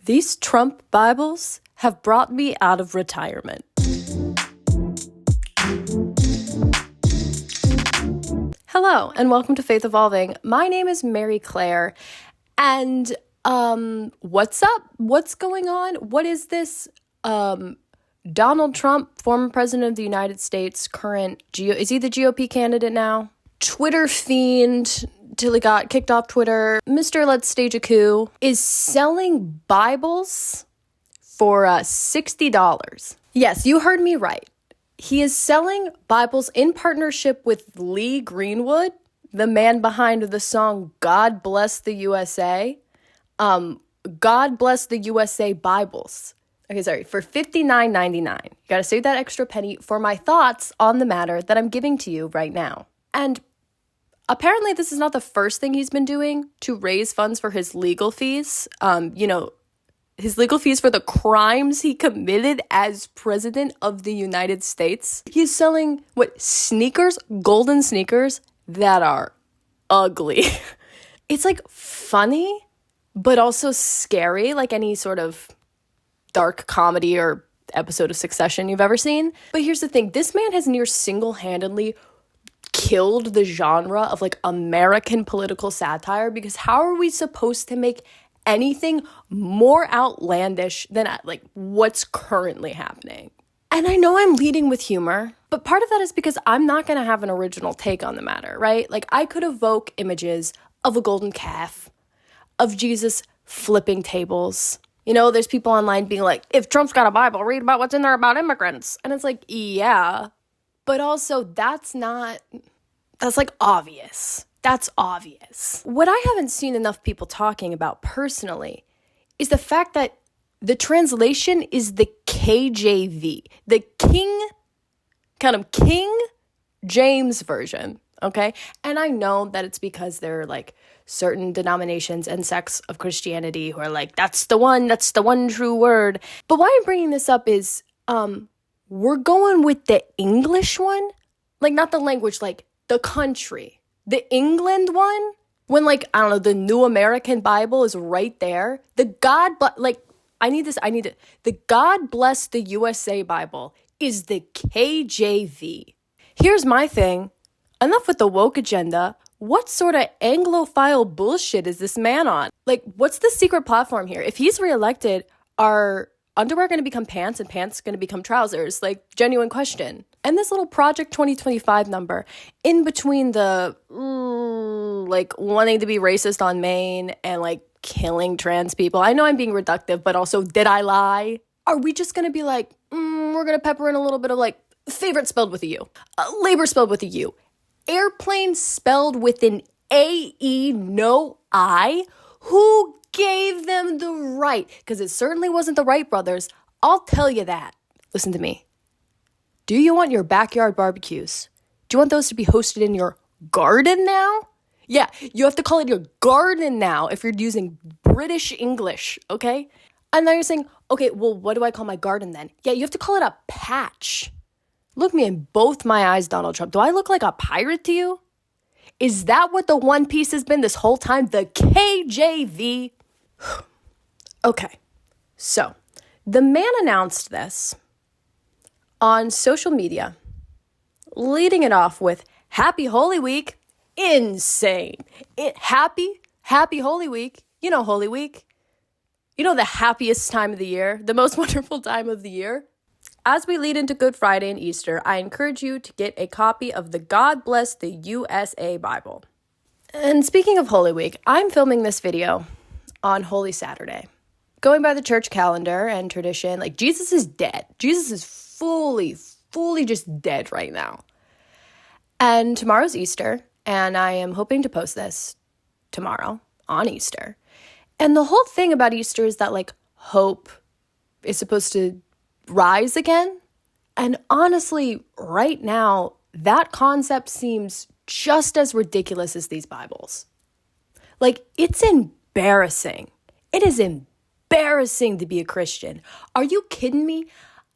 These Trump Bibles have brought me out of retirement. Hello, and welcome to Faith Evolving. My name is Mary Claire, and what's up? What's going on? What is this? Donald Trump, former president of the United States, current is he the GOP candidate now? Twitter fiend till he got kicked off Twitter. Mr. Let's Stage a Coup is selling Bibles for $60. Yes, you heard me right. He is selling Bibles in partnership with Lee Greenwood, the man behind the song God Bless the USA. God Bless the USA Bibles. Okay, sorry, for $59.99. You gotta save that extra penny for my thoughts on the matter that I'm giving to you right now. And apparently this is not the first thing he's been doing to raise funds for his legal fees. His legal fees for the crimes he committed as president of the United States. He's selling, sneakers? Golden sneakers that are ugly. It's like funny, but also scary, like any sort of dark comedy or episode of Succession you've ever seen. But here's the thing, this man has near single-handedly killed the genre of like American political satire, because how are we supposed to make anything more outlandish than like what's currently happening? And I know I'm leading with humor, but part of that is because I'm not going to have an original take on the matter, right? Like I could evoke images of a golden calf, of Jesus flipping tables. You know, there's people online being like, if Trump's got a Bible, read about what's in there about immigrants. And it's like, yeah, but also that's like obvious. That's obvious. What I haven't seen enough people talking about personally is the fact that the translation is the KJV, the King James version, okay? And I know that it's because there are like certain denominations and sects of Christianity who are like, that's the one true word. But why I'm bringing this up is we're going with the English one, like not the language, like the country. The England one, when like, I don't know, the New American Bible is right there. The God Bless the USA Bible is the KJV. Here's my thing. Enough with the woke agenda. What sort of Anglophile bullshit is this man on? Like, what's the secret platform here? If he's reelected, are underwear going to become pants and pants going to become trousers? Like, genuine question. And this little Project 2025 number in between the, like, wanting to be racist on Maine and, like, killing trans people. I know I'm being reductive, but also, did I lie? Are we just going to be like, we're going to pepper in a little bit of, like, favorite spelled with a U, labor spelled with a U, airplane spelled with an A-E, no I? Who gave them the right? Because it certainly wasn't the Wright brothers. I'll tell you that. Listen to me. Do you want your backyard barbecues? Do you want those to be hosted in your garden now? Yeah, you have to call it your garden now if you're using British English, okay? And now you're saying, okay, well, what do I call my garden then? Yeah, you have to call it a patch. Look me in both my eyes, Donald Trump. Do I look like a pirate to you? Is that what the One Piece has been this whole time? The KJV? Okay, so the man announced this on social media, leading it off with Happy Holy Week. Insane. Happy Holy Week. You know Holy Week. You know the happiest time of the year, the most wonderful time of the year. As we lead into Good Friday and Easter, I encourage you to get a copy of the God Bless the USA Bible. And speaking of Holy Week, I'm filming this video on Holy Saturday. Going by the church calendar and tradition, like Jesus is dead. Jesus is fully just dead right now. And tomorrow's Easter, and I am hoping to post this tomorrow on Easter. And the whole thing about Easter is that like hope is supposed to rise again. And honestly, right now, that concept seems just as ridiculous as these Bibles. Like, it's embarrassing. It is embarrassing to be a Christian. Are you kidding me?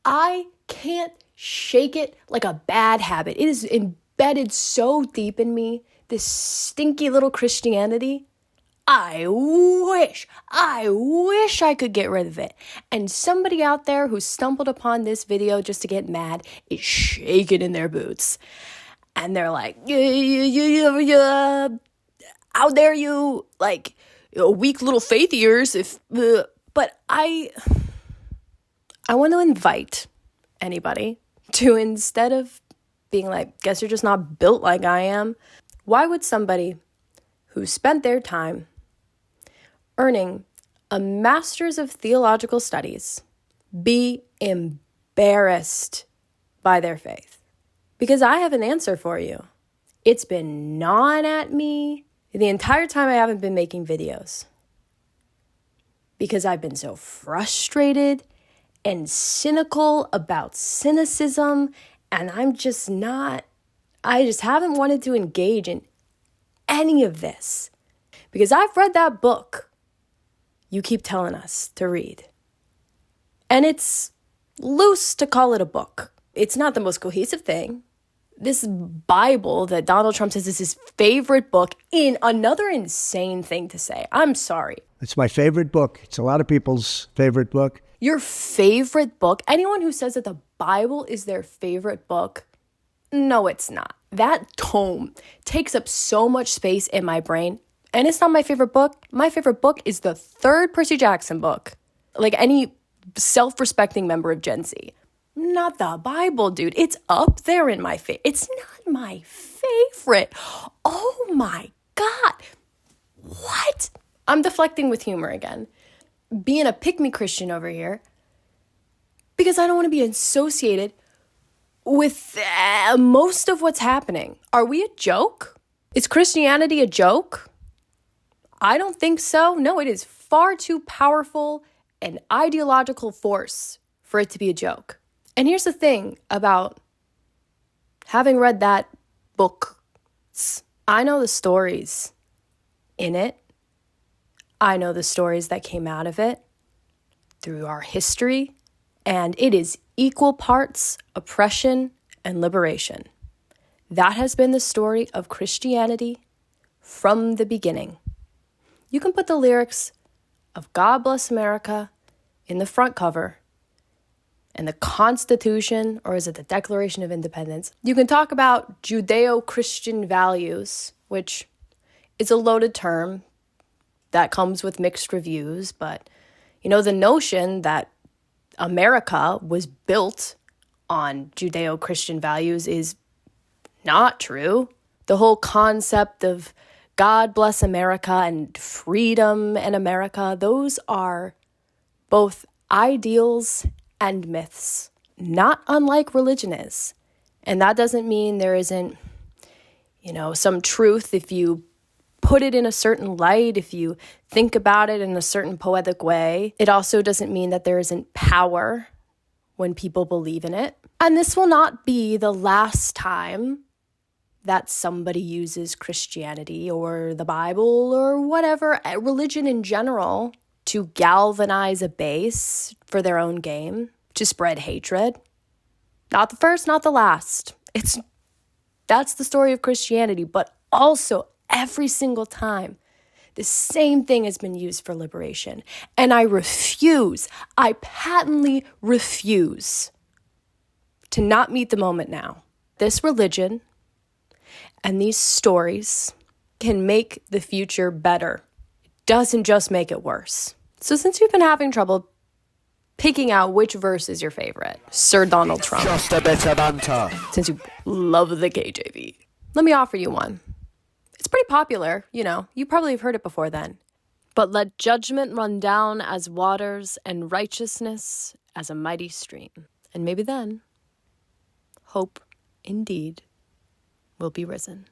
I can't shake it like a bad habit. It is embedded so deep in me, this stinky little Christianity. I wish I could get rid of it. And somebody out there who stumbled upon this video just to get mad is shaking in their boots. And they're like, how dare you, like, weak little faith ears. But I want to invite anybody to, instead of being like, guess you're just not built like I am, why would somebody who spent their time earning a master's of theological studies be embarrassed by their faith? Because I have an answer for you. It's been gnawing at me the entire time I haven't been making videos. Because I've been so frustrated and cynical about cynicism, and I just haven't wanted to engage in any of this. Because I've read that book you keep telling us to read. And it's loose to call it a book. It's not the most cohesive thing. This Bible that Donald Trump says is his favorite book, in another insane thing to say. I'm sorry. It's my favorite book. It's a lot of people's favorite book. Your favorite book? Anyone who says that the Bible is their favorite book, no, it's not. That tome takes up so much space in my brain. And it's not my favorite book. My favorite book is the third Percy Jackson book. Like any self-respecting member of Gen Z. Not the Bible, dude. It's up there in my face. It's not my favorite. Oh my God. What? I'm deflecting with humor again. Being a pick-me Christian over here. Because I don't want to be associated with most of what's happening. Are we a joke? Is Christianity a joke? I don't think so. No, it is far too powerful an ideological force for it to be a joke. And here's the thing about having read that book. I know the stories in it. I know the stories that came out of it through our history. And it is equal parts oppression and liberation. That has been the story of Christianity from the beginning. You can put the lyrics of God Bless America in the front cover and the Constitution, or is it the Declaration of Independence? You can talk about Judeo-Christian values, which is a loaded term that comes with mixed reviews, but the notion that America was built on Judeo-Christian values is not true. The whole concept of God bless America and freedom in America, those are both ideals and myths, not unlike religion is. And that doesn't mean there isn't, some truth if you put it in a certain light, if you think about it in a certain poetic way. It also doesn't mean that there isn't power when people believe in it. And this will not be the last time that somebody uses Christianity or the Bible or whatever, religion in general, to galvanize a base for their own game, to spread hatred. Not the first, not the last. That's the story of Christianity, but also every single time, the same thing has been used for liberation. And I patently refuse to not meet the moment now. This religion and these stories can make the future better. It doesn't just make it worse. So since you've been having trouble picking out which verse is your favorite, Sir Donald Trump, Just a bit of banter. since you love the KJV, let me offer you one. It's pretty popular, you probably have heard it before then. But let judgment run down as waters and righteousness as a mighty stream. And maybe then, hope indeed will be risen.